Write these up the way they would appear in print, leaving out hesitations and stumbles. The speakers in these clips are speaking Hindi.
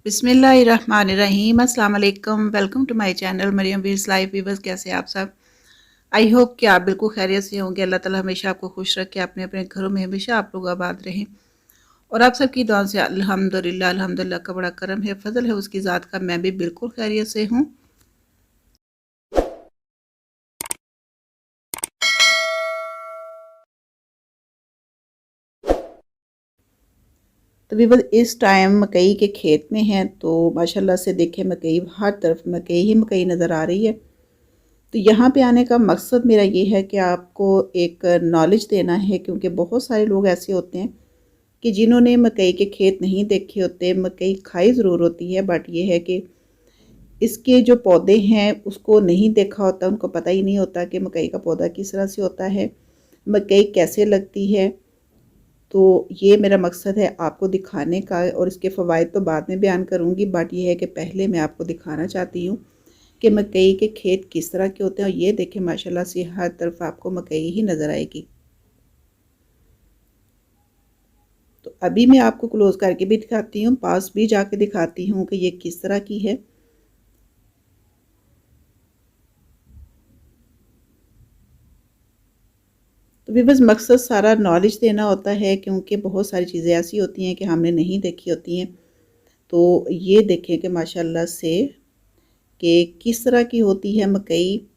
बिस्मिल्लाहिर्रहमानिर्रहीम अस्सलाम वालेकुम। Welcome to my channel Mariyam वीर्स लाइफ वीवर्स। कैसे हैं आप सब? आई होप कि आप बिल्कुल खैरियत से होंगे। अल्लाह ताला हमेशा आपको खुश रखे, अपने अपने घरों में हमेशा आप लोग आबाद रहें और आप सबकी दुआ से अल्हम्दुलिल्लाह अल्हम्दुलिल्लाह का बड़ा करम है, फजल है उसकी ज़ात का। मैं भी बिल्कुल खैरियत से हूँ। तो वीवर इस टाइम मकई के खेत में हैं, तो माशाल्लाह से देखें मकई हर तरफ मकई ही मकई नज़र आ रही है। तो यहाँ पे आने का मकसद मेरा ये है कि आपको एक नॉलेज देना है, क्योंकि बहुत सारे लोग ऐसे होते हैं कि जिन्होंने मकई के खेत नहीं देखे होते। मकई खाई ज़रूर होती है, बट ये है कि इसके जो पौधे हैं उसको नहीं देखा होता, उनको पता ही नहीं होता कि मकई का पौधा किस तरह से होता है, मकई कैसे लगती है। तो ये मेरा मकसद है आपको दिखाने का, और इसके फ़वाइद तो बाद में बयान करूँगी, बट ये है कि पहले मैं आपको दिखाना चाहती हूँ कि मकई के खेत किस तरह के होते हैं। और ये देखें माशाल्लाह से हर तरफ आपको मकई ही नज़र आएगी। तो अभी मैं आपको क्लोज़ करके भी दिखाती हूँ, पास भी जाके दिखाती हूँ कि ये किस तरह की है। तो भी बस मकसद सारा नॉलेज देना होता है, क्योंकि बहुत सारी चीज़ें ऐसी होती हैं कि हमने नहीं देखी होती हैं। तो ये देखें कि माशाल्लाह से कि किस तरह की होती है मकई।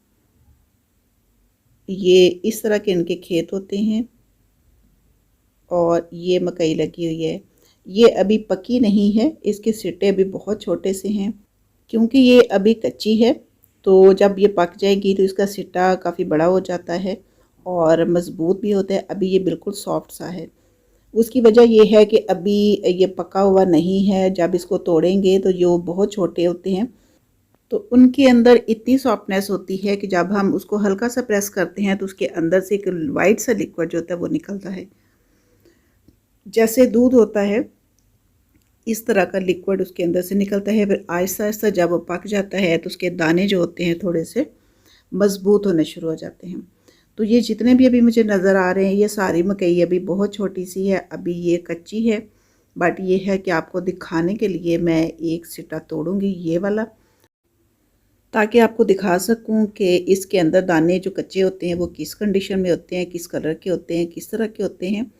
ये इस तरह के इनके खेत होते हैं और ये मकई लगी हुई है। ये अभी पकी नहीं है, इसके सिट्टे अभी बहुत छोटे से हैं, क्योंकि ये अभी कच्ची है। तो जब ये पक जाएगी तो इसका सिट्टा काफ़ी बड़ा हो जाता है और मज़बूत भी होता है। अभी ये बिल्कुल सॉफ्ट सा है। उसकी वजह ये है कि अभी ये पका हुआ नहीं है। जब इसको तोड़ेंगे तो जो बहुत छोटे होते हैं, तो उनके अंदर इतनी सॉफ्टनेस होती है कि जब हम उसको हल्का सा प्रेस करते हैं तो उसके अंदर से एक वाइट सा लिक्विड जो होता है वो निकलता है, जैसे दूध होता है इस तरह का लिक्विड उसके अंदर से निकलता है। फिर आहिस्ता आहिस्ता जब वो पक जाता है तो उसके दाने जो होते हैं थोड़े से मज़बूत होने शुरू हो जाते हैं। तो ये जितने भी अभी मुझे नज़र आ रहे हैं, ये सारी मकई अभी बहुत छोटी सी है, अभी ये कच्ची है। बट ये है कि आपको दिखाने के लिए मैं एक सिट्टा तोड़ूंगी, ये वाला, ताकि आपको दिखा सकूं कि इसके अंदर दाने जो कच्चे होते हैं वो किस कंडीशन में होते हैं, किस कलर के होते हैं, किस तरह के होते हैं।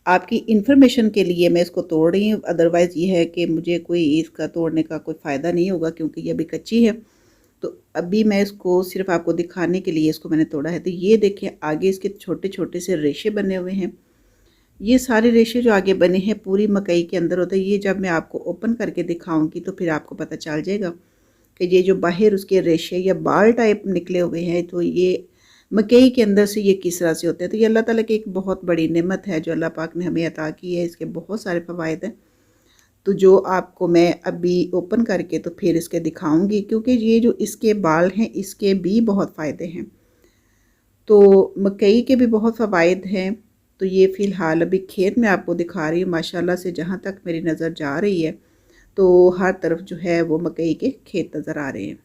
आपकी इन्फॉर्मेशन के लिए मैं इसको तोड़ रही हूँ। अदरवाइज़ ये है कि मुझे कोई इसका तोड़ने का कोई फ़ायदा नहीं होगा, क्योंकि ये अभी कच्ची है। तो अभी मैं इसको सिर्फ आपको दिखाने के लिए इसको मैंने तोड़ा है। तो ये देखें आगे इसके छोटे छोटे से रेशे बने हुए हैं। ये सारे रेशे जो आगे बने हैं पूरी मकई के अंदर होते हैं। ये जब मैं आपको ओपन करके दिखाऊंगी तो फिर आपको पता चल जाएगा कि ये जो बाहर उसके रेशे या बाल टाइप निकले हुए हैं, तो ये मकई के अंदर से ये किस तरह से होते हैं। तो ये अल्लाह ताला की एक बहुत बड़ी नेमत है जो अल्लाह पाक ने हमें अता की है। इसके बहुत सारे फ़वाइद हैं, तो जो आपको मैं अभी ओपन करके तो फिर इसके दिखाऊंगी, क्योंकि ये जो इसके बाल हैं इसके भी बहुत फ़ायदे हैं। तो मकई के भी बहुत फ़वाइद हैं। तो ये फ़िलहाल अभी खेत में आपको दिखा रही हूँ। माशाल्लाह से जहाँ तक मेरी नज़र जा रही है तो हर तरफ जो है वो मकई के खेत नज़र आ रहे हैं।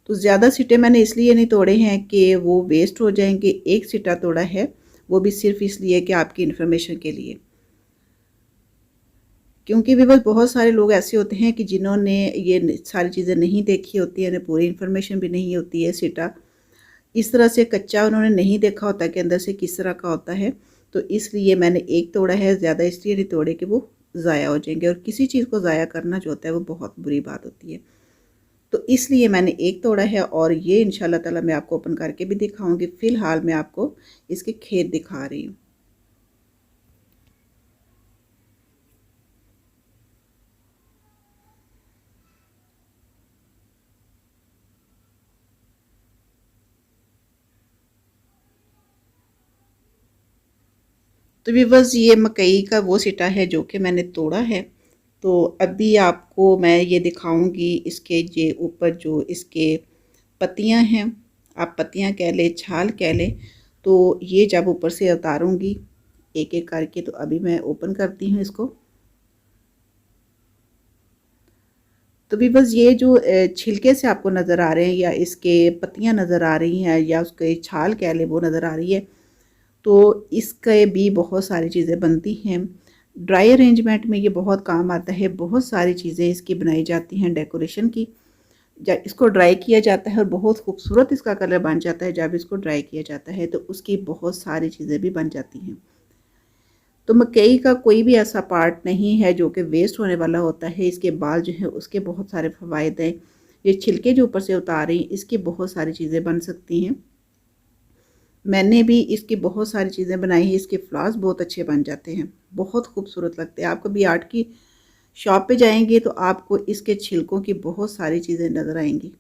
तो ज़्यादा सिट्टे मैंने इसलिए नहीं तोड़े हैं कि वो वेस्ट हो जाएंगे। एक सिट्टा तोड़ा है, वो भी सिर्फ इसलिए कि आपकी इन्फॉर्मेशन के लिए, क्योंकि भी बस बहुत सारे लोग ऐसे होते हैं कि जिन्होंने ये सारी चीज़ें नहीं देखी होती है, उन्हें पूरी इन्फॉर्मेशन भी नहीं होती है। सिटा इस तरह से कच्चा उन्होंने नहीं देखा होता कि अंदर से किस तरह का होता है। तो इसलिए मैंने एक तोड़ा है, ज़्यादा इसलिए नहीं तोड़े कि वो ज़ाया हो जाएंगे, और किसी चीज़ को ज़ाया करना जो होता है वो बहुत बुरी बात होती है। तो इसलिए मैंने एक तोड़ा है, और ये इंशाल्लाह ताला मैं आपको ओपन करके भी दिखाऊंगी। फ़िलहाल मैं आपको इसके खेत दिखा रही हूँ। तो व्यूअर्स ये मकई का वो सिटा है जो कि मैंने तोड़ा है। तो अभी आपको मैं ये दिखाऊंगी इसके ये ऊपर जो इसके पत्तियां हैं, आप पत्तियां कह लें, छाल कह लें। तो ये जब ऊपर से उतारूंगी एक एक करके, तो अभी मैं ओपन करती हूँ इसको। तो भी बस ये जो छिलके से आपको नज़र आ रहे हैं, या इसके पत्तियां नज़र आ रही हैं, या उसके छाल कह लें वो नज़र आ रही है, तो इसके भी बहुत सारी चीज़ें बनती हैं। ड्राई अरेंजमेंट में ये बहुत काम आता है। बहुत सारी चीज़ें इसकी बनाई जाती हैं डेकोरेशन की। जब इसको ड्राई किया जाता है और बहुत खूबसूरत इसका कलर बन जाता है, जब इसको ड्राई किया जाता है तो उसकी बहुत सारी चीज़ें भी बन जाती हैं। तो मकई का कोई भी ऐसा पार्ट नहीं है जो कि वेस्ट होने वाला होता है। इसके बाल जो है उसके बहुत सारे फ़वाइद हैं। ये छिलके जो ऊपर से उतार रही हैं इसकी बहुत सारी चीज़ें बन सकती हैं। मैंने भी इसकी बहुत सारी चीज़ें बनाई हैं। इसके फ्लावर्स बहुत अच्छे बन जाते हैं, बहुत खूबसूरत लगते हैं। आप कभी आर्ट की शॉप पे जाएंगे तो आपको इसके छिलकों की बहुत सारी चीज़ें नज़र आएंगी।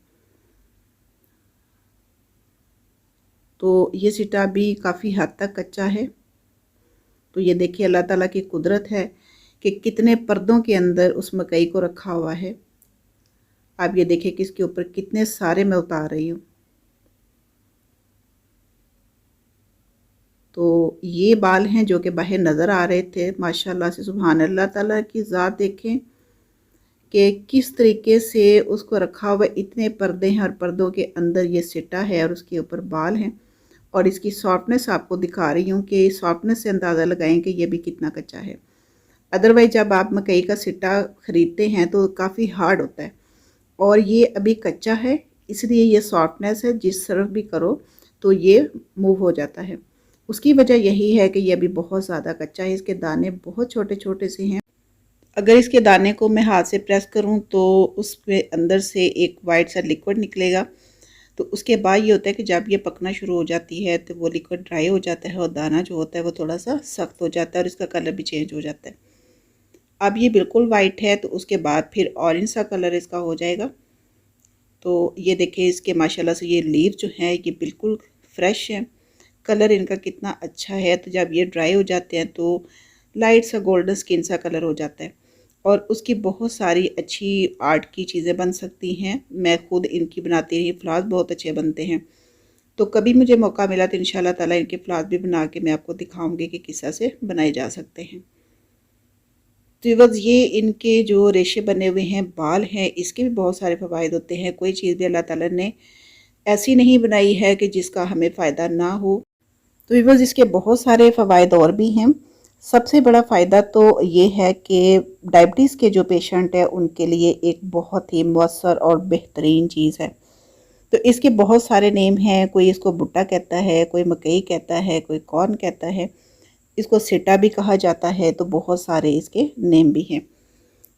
तो ये सिटा भी काफ़ी हद तक कच्चा है। तो ये देखिए अल्लाह ताला की कुदरत है कि कितने पर्दों के अंदर उस मकई को रखा हुआ है। आप ये देखिए कि इसके ऊपर कितने सारे मैं उतार रही हूँ। तो ये बाल हैं जो कि बाहर नज़र आ रहे थे। माशाल्लाह से सुभान अल्लाह ताला की ज़ात देखें कि किस तरीके से उसको रखा हुआ। इतने पर्दे हैं और पर्दों के अंदर ये सिटा है और उसके ऊपर बाल हैं। और इसकी सॉफ्टनेस आपको दिखा रही हूँ कि सॉफ्टनेस से अंदाज़ा लगाएं कि ये भी कितना कच्चा है। अदरवाइज जब आप मकई का सिट्टा ख़रीदते हैं तो काफ़ी हार्ड होता है और ये अभी कच्चा है, इसलिए ये सॉफ्टनेस है। जिस तरफ भी करो तो ये मूव हो जाता है। उसकी वजह यही है कि ये अभी बहुत ज़्यादा कच्चा है। इसके दाने बहुत छोटे छोटे से हैं। अगर इसके दाने को मैं हाथ से प्रेस करूं तो उसके अंदर से एक वाइट सा लिक्विड निकलेगा। तो उसके बाद ये होता है कि जब ये पकना शुरू हो जाती है तो वो लिक्विड ड्राई हो जाता है और दाना जो होता है वो थोड़ा सा सख्त हो जाता है और इसका कलर भी चेंज हो जाता है। अब ये बिल्कुल वाइट है तो उसके बाद फिर ऑरेंज सा कलर इसका हो जाएगा। तो ये देखिए इसके माशाल्लाह से ये लीव जो है ये बिल्कुल फ्रेश है। कलर इनका कितना अच्छा है। तो जब ये ड्राई हो जाते हैं तो लाइट सा गोल्डन स्किन सा कलर हो जाता है और उसकी बहुत सारी अच्छी आर्ट की चीज़ें बन सकती हैं। मैं खुद इनकी बनाती रही, फ्लावर्स बहुत अच्छे बनते हैं। तो कभी मुझे मौका मिला तो इंशाल्लाह ताला इनके फ्लावर्स भी बना के मैं आपको दिखाऊंगी कि किस तरह से बनाए जा सकते हैं। तो बस ये इनके जो रेशे बने हुए हैं, बाल हैं, इसके भी बहुत सारे फ़वाइद होते हैं। कोई चीज़ भी अल्लाह ताला ने ऐसी नहीं बनाई है कि जिसका हमें फ़ायदा ना हो। तो व्यूअर्स इसके बहुत सारे फ़वाइद और भी हैं। सबसे बड़ा फ़ायदा तो ये है कि डायबिटीज़ के जो पेशेंट है उनके लिए एक बहुत ही मौसर और बेहतरीन चीज़ है। तो इसके बहुत सारे नेम हैं। कोई इसको भुट्टा कहता है, कोई मकई कहता है, कोई कॉर्न कहता है, इसको सिटा भी कहा जाता है। तो बहुत सारे इसके नेम भी हैं।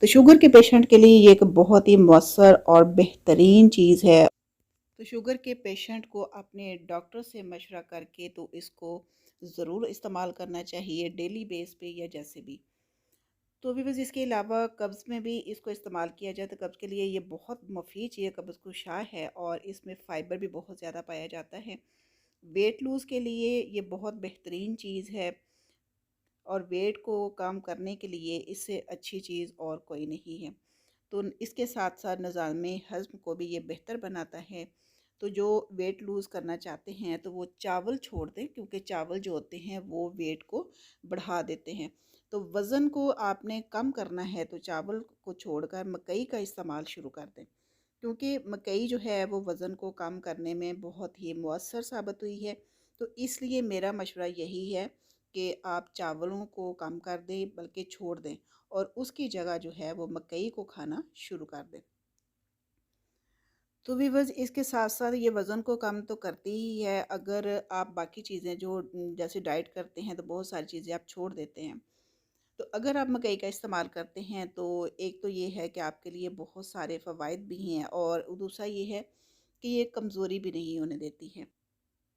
तो शुगर के पेशेंट के लिए ये एक बहुत ही मौसर और बेहतरीन चीज़ है। तो शुगर के पेशेंट को अपने डॉक्टर से मशवरा करके तो इसको ज़रूर इस्तेमाल करना चाहिए डेली बेस पे या जैसे भी। तो भी बस इसके अलावा कब्ज़ में भी इसको इस्तेमाल किया जाए तो कब्ज़ के लिए ये बहुत मुफीद चीज़ कब्ज़ कुशा है और इसमें फ़ाइबर भी बहुत ज़्यादा पाया जाता है। वेट लूज़ के लिए ये बहुत बेहतरीन चीज़ है और वेट को कम करने के लिए इससे अच्छी चीज़ और कोई नहीं है। तो इसके साथ साथ निज़ाम हज़्म को भी ये बेहतर बनाता है। तो जो वेट लूज़ करना चाहते हैं तो वो चावल छोड़ दें, क्योंकि चावल जो होते हैं वो वेट को बढ़ा देते हैं। तो वज़न को आपने कम करना है तो चावल को छोड़कर मकई का इस्तेमाल शुरू कर दें, क्योंकि मकई जो है वो वज़न को कम करने में बहुत ही मौसर साबित हुई है। तो इसलिए मेरा मशवरा यही है कि आप चावलों को कम कर दें, बल्कि छोड़ दें और उसकी जगह जो है वो मकई को खाना शुरू कर दें। तो व्यूअर्स इसके साथ साथ ये वज़न को कम तो करती ही है। अगर आप बाकी चीज़ें जो जैसे डाइट करते हैं तो बहुत सारी चीज़ें आप छोड़ देते हैं। तो अगर आप मकई का इस्तेमाल करते हैं तो एक तो ये है कि आपके लिए बहुत सारे फ़वाइद भी हैं और दूसरा ये है कि ये कमज़ोरी भी नहीं होने देती है।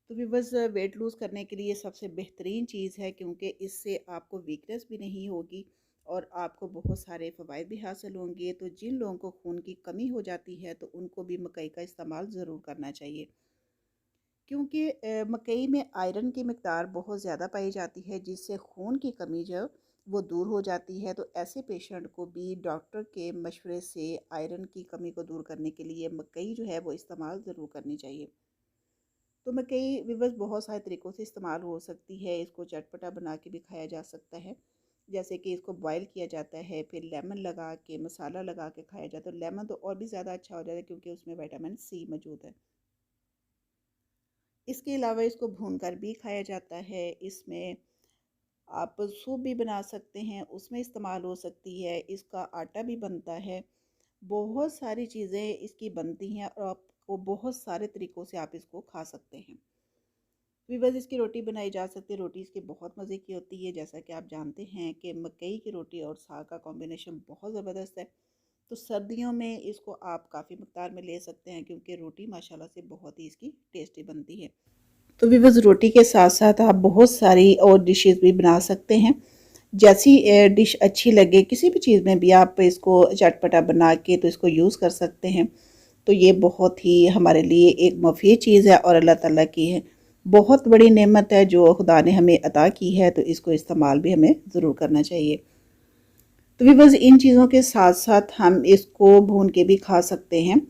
तो भी बस वेट लूज़ करने के लिए सबसे बेहतरीन चीज़ है, क्योंकि इससे आपको वीकनेस भी नहीं होगी और आपको बहुत सारे फ़वाइद भी हासिल होंगे। तो जिन लोगों को खून की कमी हो जाती है तो उनको भी मकई का इस्तेमाल ज़रूर करना चाहिए, क्योंकि मकई में आयरन की मकदार बहुत ज़्यादा पाई जाती है, जिससे खून की कमी जो वो दूर हो जाती है। तो ऐसे पेशेंट को भी डॉक्टर के मशवरे से आयरन की कमी को दूर करने के लिए मकई जो है वो इस्तेमाल ज़रूर करनी चाहिए। तो मकई विवश बहुत सारे तरीक़ों से इस्तेमाल हो सकती है। इसको चटपटा बना के भी खाया जा सकता है, जैसे कि इसको बॉयल किया जाता है, फिर लेमन लगा के मसाला लगा के खाया जाता है। लेमन तो और भी ज़्यादा अच्छा हो जाता है क्योंकि उसमें विटामिन सी मौजूद है। इसके अलावा इसको भूनकर भी खाया जाता है। इसमें आप सूप भी बना सकते हैं, उसमें इस्तेमाल हो सकती है। इसका आटा भी बनता है, बहुत सारी चीज़ें इसकी बनती हैं और आपको बहुत सारे तरीक़ों से आप इसको खा सकते हैं। बस इसकी रोटी बनाई जा सकती है, रोटी इसकी बहुत मज़े की होती है। जैसा कि आप जानते हैं कि मकई की रोटी और साग का कॉम्बिनेशन बहुत ज़बरदस्त है। तो सर्दियों में इसको आप काफ़ी मकदार में ले सकते हैं क्योंकि रोटी माशाल्लाह से बहुत ही इसकी टेस्टी बनती है। तो बस रोटी के साथ साथ आप बहुत सारी और डिशेस भी बना सकते हैं। जैसी डिश अच्छी लगे, किसी भी चीज़ में भी आप इसको चटपटा बना के तो इसको यूज़ कर सकते हैं। तो ये बहुत ही हमारे लिए एक मुफीद चीज़ है और अल्लाह ताला की है बहुत बड़ी नेमत है जो खुदा ने हमें अता की है, तो इसको इस्तेमाल भी हमें ज़रूर करना चाहिए। तो भी बस इन चीज़ों के साथ साथ हम इसको भून के भी खा सकते हैं।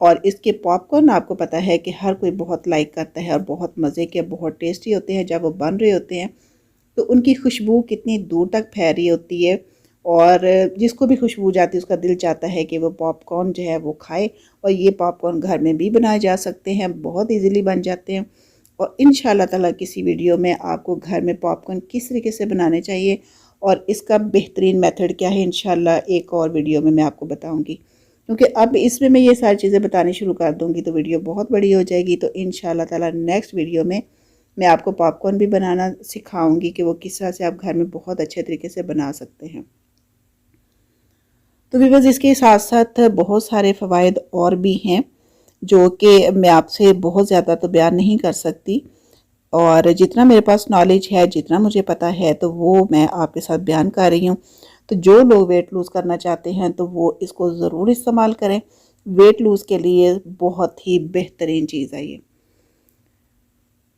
और इसके पॉपकॉर्न आपको पता है कि हर कोई बहुत लाइक करता है और बहुत मज़े के, बहुत टेस्टी होते हैं। जब वो बन रहे होते हैं तो उनकी खुशबू कितनी दूर तक फैल रही होती है और जिसको भी खुशबू जाती है उसका दिल चाहता है कि वो पॉपकॉर्न जो है वो खाए। और ये पॉपकॉर्न घर में भी बनाए जा सकते हैं, बहुत ईज़िली बन जाते हैं। और इंशाल्लाह ताला किसी वीडियो में आपको घर में पॉपकॉर्न किस तरीके से बनाने चाहिए और इसका बेहतरीन मेथड क्या है, इंशाल्लाह एक और वीडियो में मैं आपको बताऊंगी। क्योंकि अब इसमें मैं ये सारी चीज़ें बतानी शुरू कर दूंगी तो वीडियो बहुत बड़ी हो जाएगी। तो इंशाल्लाह ताला नेक्स्ट वीडियो में मैं आपको पॉपकॉर्न भी बनाना सिखाऊंगी कि वो किस तरह से आप घर में बहुत अच्छे तरीके से बना सकते हैं। तो बस इसके साथ साथ बहुत सारे फ़वाइद और भी हैं जो कि मैं आपसे बहुत ज़्यादा तो बयान नहीं कर सकती। और जितना मेरे पास नॉलेज है, जितना मुझे पता है, तो वो मैं आपके साथ बयान कर रही हूँ। तो जो लोग वेट लूज़ करना चाहते हैं तो वो इसको ज़रूर इस्तेमाल करें। वेट लूज़ के लिए बहुत ही बेहतरीन चीज़ है ये।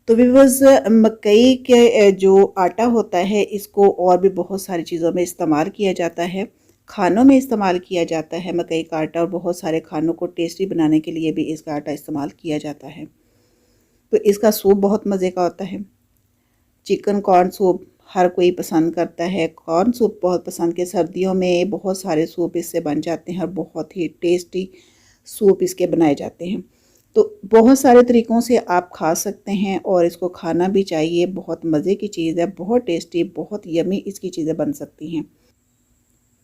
तो बस मकई के जो आटा होता है इसको और भी बहुत सारी चीज़ों में इस्तेमाल किया जाता है। खानों में इस्तेमाल किया जाता है मकई का आटा और बहुत सारे खानों को टेस्टी बनाने के लिए भी इसका आटा इस्तेमाल किया जाता है। तो इसका सूप बहुत मज़े का होता है। चिकन कॉर्न सूप हर कोई पसंद करता है। कॉर्न सूप बहुत पसंद के सर्दियों में बहुत सारे सूप इससे बन जाते हैं और बहुत ही टेस्टी सूप इसके बनाए जाते हैं। तो बहुत सारे तरीक़ों से आप खा सकते हैं और इसको खाना भी चाहिए। बहुत मज़े की चीज़ है, बहुत टेस्टी, बहुत यमी इसकी चीज़ें बन सकती हैं।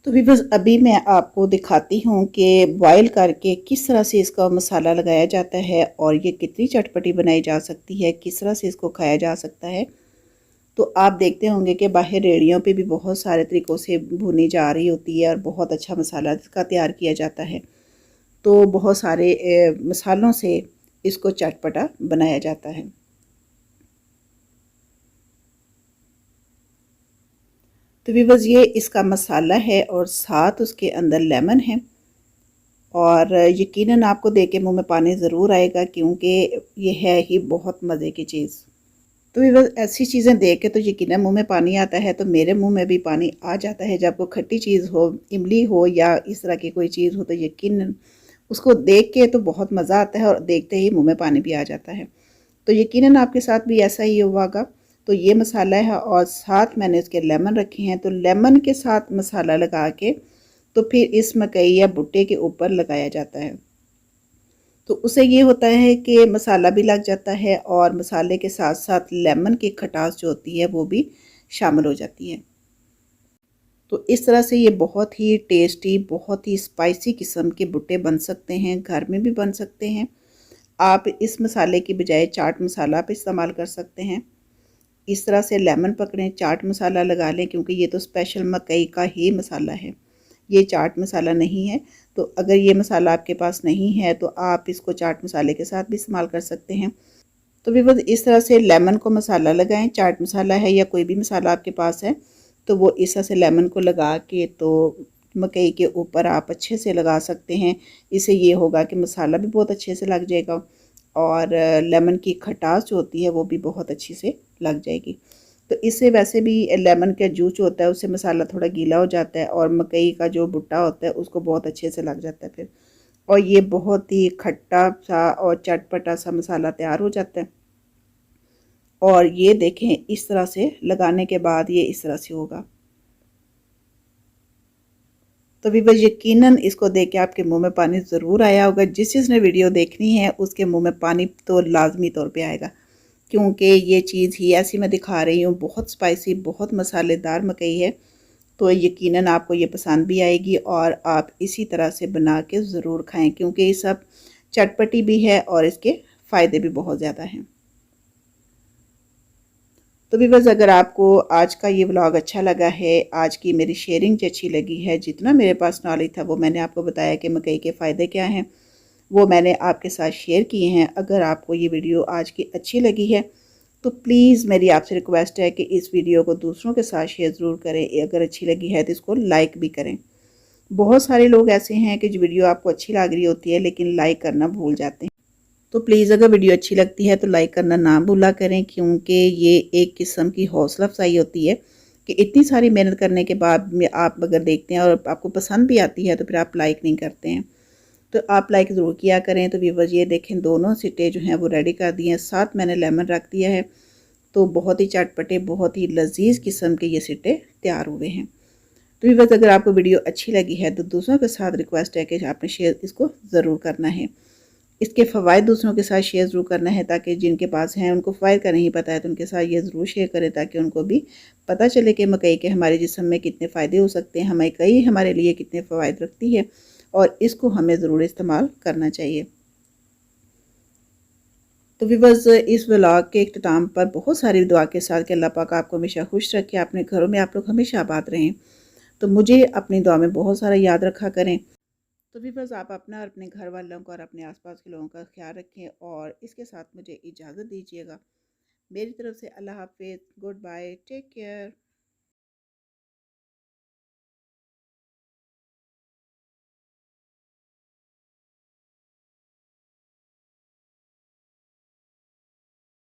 तो भी बस अभी मैं आपको दिखाती हूँ कि बॉयल करके किस तरह से इसका मसाला लगाया जाता है और ये कितनी चटपटी बनाई जा सकती है, किस तरह से इसको खाया जा सकता है। तो आप देखते होंगे कि बाहर रेहड़ियों पे भी बहुत सारे तरीक़ों से भुनी जा रही होती है और बहुत अच्छा मसाला इसका तैयार किया जाता है। तो बहुत सारे मसालों से इसको चटपटा बनाया जाता है। तो बस ये इसका मसाला है और साथ उसके अंदर लेमन है और यकीनन आपको देख के मुँह में पानी ज़रूर आएगा क्योंकि ये है ही बहुत मज़े की चीज़। तो बस ऐसी चीज़ें देख के तो यकीनन मुँह में पानी आता है। तो मेरे मुँह में भी पानी आ जाता है जब कोई खट्टी चीज़ हो, इमली हो या इस तरह की कोई चीज़ हो तो यकीनन उसको देख के तो बहुत मज़ा आता है और देखते ही मुँह में पानी भी आ जाता है। तो यकीनन आपके साथ भी ऐसा ही हुआ होगा। तो ये मसाला है और साथ मैंने इसके लेमन रखे हैं। तो लेमन के साथ मसाला लगा के तो फिर इस मकई या भुट्टे के ऊपर लगाया जाता है। तो उससे ये होता है कि मसाला भी लग जाता है और मसाले के साथ साथ लेमन की खटास जो होती है वो भी शामिल हो जाती है। तो इस तरह से ये बहुत ही टेस्टी, बहुत ही स्पाइसी किस्म के भुट्टे बन सकते हैं, घर में भी बन सकते हैं। आप इस मसाले की बजाय चाट मसाला आप इस्तेमाल कर सकते हैं। इस तरह से लेमन पकड़ें, चाट मसाला लगा लें क्योंकि ये तो स्पेशल मकई का ही मसाला है, ये चाट मसाला नहीं है। तो अगर ये मसाला आपके पास नहीं है तो आप इसको चाट मसाले के साथ भी इस्तेमाल कर सकते हैं। तो भी बस इस तरह से लेमन को मसाला लगाएं, चाट मसाला है या कोई भी मसाला आपके पास है तो वो इस तरह से लेमन को लगा के तो मकई के ऊपर आप अच्छे से लगा सकते हैं। इससे ये होगा कि मसाला भी बहुत अच्छे से लग जाएगा और लेमन की खटास जो होती है वो भी बहुत अच्छी से लग जाएगी। तो इससे वैसे भी लेमन का जूस जो होता है उससे मसाला थोड़ा गीला हो जाता है और मकई का जो भुट्टा होता है उसको बहुत अच्छे से लग जाता है फिर। और ये बहुत ही खट्टा सा और चटपटा सा मसाला तैयार हो जाता है। और ये देखें इस तरह से लगाने के बाद ये इस तरह से होगा। तो भी बस यकीनन इसको देख के आपके मुंह में पानी ज़रूर आया होगा। जिसने वीडियो देखनी है उसके मुंह में पानी तो लाजमी तौर पे आएगा क्योंकि ये चीज़ ही ऐसी मैं दिखा रही हूँ, बहुत स्पाइसी, बहुत मसालेदार मकई है। तो यकीनन आपको ये पसंद भी आएगी और आप इसी तरह से बना के ज़रूर खाएं, क्योंकि ये सब चटपटी भी है और इसके फ़ायदे भी बहुत ज़्यादा हैं। तो व्यूअर्स, अगर आपको आज का ये व्लॉग अच्छा लगा है, आज की मेरी शेयरिंग अच्छी लगी है, जितना मेरे पास नॉलेज था वो मैंने आपको बताया कि मकई के फ़ायदे क्या हैं, वो मैंने आपके साथ शेयर किए हैं। अगर आपको ये वीडियो आज की अच्छी लगी है तो प्लीज़ मेरी आपसे रिक्वेस्ट है कि इस वीडियो को दूसरों के साथ शेयर ज़रूर करें। अगर अच्छी लगी है तो इसको लाइक भी करें। बहुत सारे लोग ऐसे हैं कि जो वीडियो आपको अच्छी लग रही होती है लेकिन लाइक करना भूल जाते हैं। तो प्लीज़ अगर वीडियो अच्छी लगती है तो लाइक करना ना भूला करें, क्योंकि ये एक किस्म की हौसला अफजाई होती है कि इतनी सारी मेहनत करने के बाद में आप अगर देखते हैं और आपको पसंद भी आती है तो फिर आप लाइक नहीं करते हैं। तो आप लाइक ज़रूर किया करें। तो व्यूअर्स, ये देखें दोनों सिट्टे जो हैं वो रेडी कर दिए हैं, साथ मैंने लेमन रख दिया है। तो बहुत ही चटपटे, बहुत ही लजीज किस्म के ये सिट्टे तैयार हुए हैं। तो व्यूअर्स, अगर आपको वीडियो अच्छी लगी है तो दूसरों के साथ रिक्वेस्ट है कि आपने शेयर इसको ज़रूर करना है। इसके फ़वाइद दूसरों के साथ शेयर ज़रूर करना है, ताकि जिनके पास हैं उनको फ़वाइद का नहीं पता है तो उनके साथ ये ज़रूर शेयर करें, ताकि उनको भी पता चले कि मकई के हमारे जिस्म में कितने फ़ायदे हो सकते हैं, मकई हमारे लिए कितने फ़वाइद रखती है और इसको हमें ज़रूर इस्तेमाल करना चाहिए। तो व्यूअर्स, इस व्लॉग के इख्तिताम पर बहुत सारी दुआ के साथ कि अल्लाह पाक आपको हमेशा खुश रखे, अपने घरों में आप लोग हमेशा आबाद रहें। तो मुझे अपनी दुआ में बहुत सारा याद रखा करें। तो व्यूअर्स, आप अपना और अपने घर वालों का और अपने आसपास के लोगों का ख्याल रखें और इसके साथ मुझे इजाज़त दीजिएगा। मेरी तरफ से अल्लाह हाफ़िज़, गुड बाय, टेक केयर।